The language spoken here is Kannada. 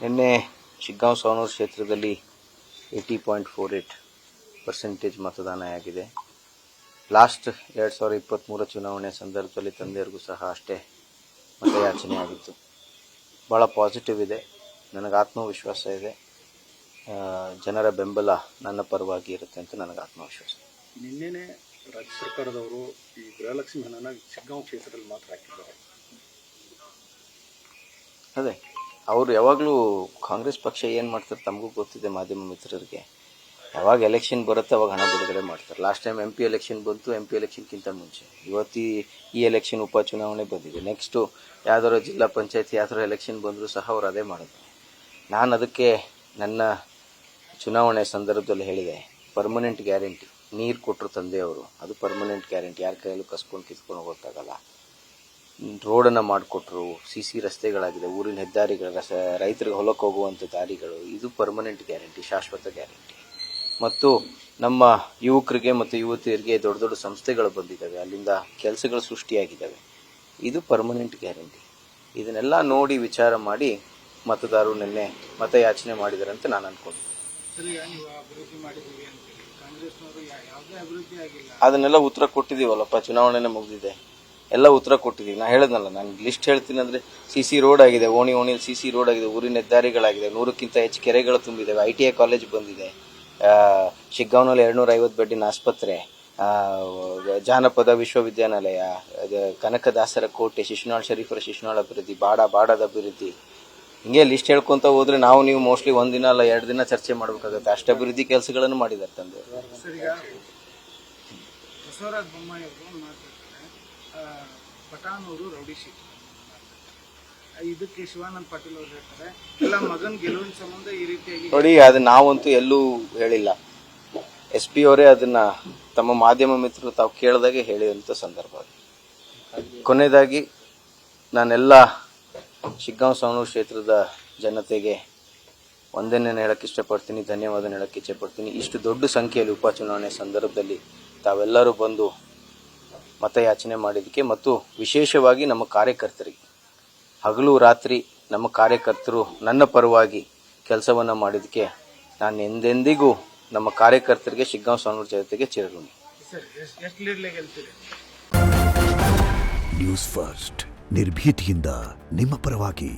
ನಿನ್ನೆ ಶಿಗ್ಗಾಂವ್ ಸವಣೂರು ಕ್ಷೇತ್ರದಲ್ಲಿ 80.48% ಮತದಾನ ಆಗಿದೆ. ಲಾಸ್ಟ್ 2023 ಚುನಾವಣೆ ಸಂದರ್ಭದಲ್ಲಿ ತಂದೆಯರಿಗೂ ಸಹ ಅಷ್ಟೇ ಮತಯಾಚನೆ ಆಗಿತ್ತು. ಭಾಳ ಪಾಸಿಟಿವ್ ಇದೆ. ನನಗೆ ಆತ್ಮವಿಶ್ವಾಸ ಇದೆ. ಜನರ ಬೆಂಬಲ ನನ್ನ ಪರವಾಗಿ ಇರುತ್ತೆ ಅಂತ ನನಗೆ ಆತ್ಮವಿಶ್ವಾಸ. ನಿನ್ನೆನೇ ರಾಜ್ಯ ಸರ್ಕಾರದವರು ಈ ಗೃಹಲಕ್ಷ್ಮಿ ಹಣನ ಶಿಗ್ಗಾಂವ್ ಕ್ಷೇತ್ರದಲ್ಲಿ ಮಾತ್ರ ಹಾಕಿದ್ದಾರೆ. ಅದೇ ಅವರು ಯಾವಾಗಲೂ ಕಾಂಗ್ರೆಸ್ ಪಕ್ಷ ಏನು ಮಾಡ್ತಾರೆ ತಮಗೂ ಗೊತ್ತಿದೆ. ಮಾಧ್ಯಮ ಮಿತ್ರರಿಗೆ ಯಾವಾಗ ಎಲೆಕ್ಷನ್ ಬರುತ್ತೆ ಅವಾಗ ಹಣ ಬಿಡುಗಡೆ ಮಾಡ್ತಾರೆ. ಲಾಸ್ಟ್ ಟೈಮ್ MP ಎಲೆಕ್ಷನ್ ಬಂತು, MP ಎಲೆಕ್ಷನ್ಗಿಂತ ಮುಂಚೆ. ಇವತ್ತು ಈ ಎಲೆಕ್ಷನ್ ಉಪಚುನಾವಣೆ ಬಂದಿದೆ. ನೆಕ್ಸ್ಟು ಯಾವ್ದಾದ್ರು ಜಿಲ್ಲಾ ಪಂಚಾಯತ್ ಯಾವ್ದಾದ್ರು ಎಲೆಕ್ಷನ್ ಬಂದರೂ ಸಹ ಅವ್ರು ಅದೇ ಮಾಡೋದು. ನಾನು ಅದಕ್ಕೆ ನನ್ನ ಚುನಾವಣೆ ಸಂದರ್ಭದಲ್ಲಿ ಹೇಳಿದೆ, ಪರ್ಮನೆಂಟ್ ಗ್ಯಾರಂಟಿ. ನೀರು ಕೊಟ್ಟರು ತಂದೆಯವರು, ಅದು ಪರ್ಮನೆಂಟ್ ಗ್ಯಾರಂಟಿ. ಯಾರ ಕೈಯಲ್ಲೂ ಕಸ್ಕೊಂಡು ಕಿತ್ಕೊಂಡು ಹೋಗೋಕ್ಕಾಗಲ್ಲ. ರೋಡನ್ನು ಮಾಡಿಕೊಟ್ರು, CC ರಸ್ತೆಗಳಾಗಿದೆ, ಊರಿನ ಹೆದ್ದಾರಿಗಳ ರೈತರಿಗೆ ಹೊಲಕ್ಕೆ ಹೋಗುವಂಥ ದಾರಿಗಳು, ಇದು ಪರ್ಮನೆಂಟ್ ಗ್ಯಾರಂಟಿ, ಶಾಶ್ವತ ಗ್ಯಾರಂಟಿ. ಮತ್ತು ನಮ್ಮ ಯುವಕರಿಗೆ ಮತ್ತು ಯುವತಿಯರಿಗೆ ದೊಡ್ಡ ದೊಡ್ಡ ಸಂಸ್ಥೆಗಳು ಬಂದಿದ್ದಾವೆ, ಅಲ್ಲಿಂದ ಕೆಲಸಗಳು ಸೃಷ್ಟಿಯಾಗಿದ್ದಾವೆ, ಇದು ಪರ್ಮನೆಂಟ್ ಗ್ಯಾರಂಟಿ. ಇದನ್ನೆಲ್ಲ ನೋಡಿ ವಿಚಾರ ಮಾಡಿ ಮತದಾರರು ನಿನ್ನೆ ಮತಯಾಚನೆ ಮಾಡಿದ್ದಾರೆ ಅಂತ ನಾನು ಅನ್ಕೊಂಡು. ಅದನ್ನೆಲ್ಲ ಉತ್ತರ ಕೊಟ್ಟಿದ್ದೀವಲ್ಲಪ್ಪ, ಚುನಾವಣೆನೇ ಮುಗಿದಿದೆ, ಎಲ್ಲ ಉತ್ತರ ಕೊಟ್ಟಿದ್ದೀವಿ. ನಾನು ಹೇಳಿದ್ನಲ್ಲ, ನಾನು ಲಿಸ್ಟ್ ಹೇಳ್ತೀನಿ ಅಂದರೆ CC ರೋಡ್ ಆಗಿದೆ, ಓಣಿಯಲ್ಲಿ CC ರೋಡ್ ಆಗಿದೆ, ಊರಿನ ಹೆದ್ದಾರಿಗಳಾಗಿದೆ, 100ಕ್ಕಿಂತ ಹೆಚ್ಚು ಕೆರೆಗಳು ತುಂಬಿದ್ದಾವೆ, ITI ಕಾಲೇಜ್ ಬಂದಿದೆ, ಶಿಗ್ಗಾಂವ್ನಲ್ಲಿ 250 ಬೆಡ್ಡಿನ ಆಸ್ಪತ್ರೆ, ಜಾನಪದ ವಿಶ್ವವಿದ್ಯಾನಿಲಯ, ಕನಕದಾಸರ ಕೋಟೆ, ಶಿಶುನಾಳ್ ಶರೀಫರ ಶಿಶುನಾಳ್ ಅಭಿವೃದ್ಧಿ, ಬಾಡದ ಅಭಿವೃದ್ಧಿ. ಹಿಂಗೆ ಲಿಸ್ಟ್ ಹೇಳ್ಕೊಂತ ಹೋದ್ರೆ ನೀವು ಮೋಸ್ಟ್ಲಿ ಒಂದಿನ ಅಲ್ಲ 2 ದಿನ ಚರ್ಚೆ ಮಾಡಬೇಕಾಗುತ್ತೆ. ಅಷ್ಟು ಅಭಿವೃದ್ಧಿ ಕೆಲಸಗಳನ್ನು ಮಾಡಿದ್ದಾರೆ ತಂದೆ. ಬಸವರಾಜ ಬೊಮ್ಮಾಯಿ ಅವರು ಮಾತಾಡ್ತಾರೆ, ಪಟಾಣೂರು ರೌಡಿ ಶೀಟ್, ಇದಕ್ಕೆ ಶಿವಾನಂದ ಪಾಟೀಲ್ ಅವರು ಹೇಳ್ತಾರೆ ಎಲ್ಲ ಮಗನ್ ಗೆಲುವಿನ ಸಂಬಂಧ ಈ ರೀತಿಯಾಗಿ. ನೋಡಿ, ಅದು ನಾವಂತೂ ಎಲ್ಲೂ ಹೇಳಿಲ್ಲ. SP ಅವರೇ ಅದನ್ನ ತಮ್ಮ ಮಾಧ್ಯಮ ಮಿತ್ರರು ತಾವು ಕೇಳಿದಾಗೆ ಹೇಳಿದಂಥ ಸಂದರ್ಭ. ಕೊನೆಯದಾಗಿ ನಾನೆಲ್ಲ ಶಿಗ್ಗಾಂವ್ ಸವಣೂರು ಕ್ಷೇತ್ರದ ಜನತೆಗೆ ಒಂದನ್ನೇ ಹೇಳಕ್ಕೆ ಇಷ್ಟಪಡ್ತೀನಿ, ಧನ್ಯವಾದ ಹೇಳಕ್ಕೆ ಇಷ್ಟಪಡ್ತೀನಿ. ಇಷ್ಟು ದೊಡ್ಡ ಸಂಖ್ಯೆಯಲ್ಲಿ ಉಪಚುನಾವಣೆ ಸಂದರ್ಭದಲ್ಲಿ ತಾವೆಲ್ಲರೂ ಬಂದು ಮತಯಾಚನೆ ಮಾಡಿದ್ದಕ್ಕೆ, ಮತ್ತು ವಿಶೇಷವಾಗಿ ನಮ್ಮ ಕಾರ್ಯಕರ್ತರಿಗೆ ಹಗಲು ರಾತ್ರಿ ನಮ್ಮ ಕಾರ್ಯಕರ್ತರು ನನ್ನ ಪರವಾಗಿ ಕೆಲಸವನ್ನು ಮಾಡಿದ್ದಕ್ಕೆ ನಾನು ಎಂದೆಂದಿಗೂ ನಮ್ಮ ಕಾರ್ಯಕರ್ತರಿಗೆ ಶಿಗ್ಗಾಂವ್ ಸವಣೂರು ಜನತೆಗೆ ಚಿರಋಣಿ. ನ್ಯೂಸ್ ಫಸ್ಟ್ ನಿರ್ಭೀತಿಯಿಂದ ನಿಮ್ಮ ಪರವಾಗಿ.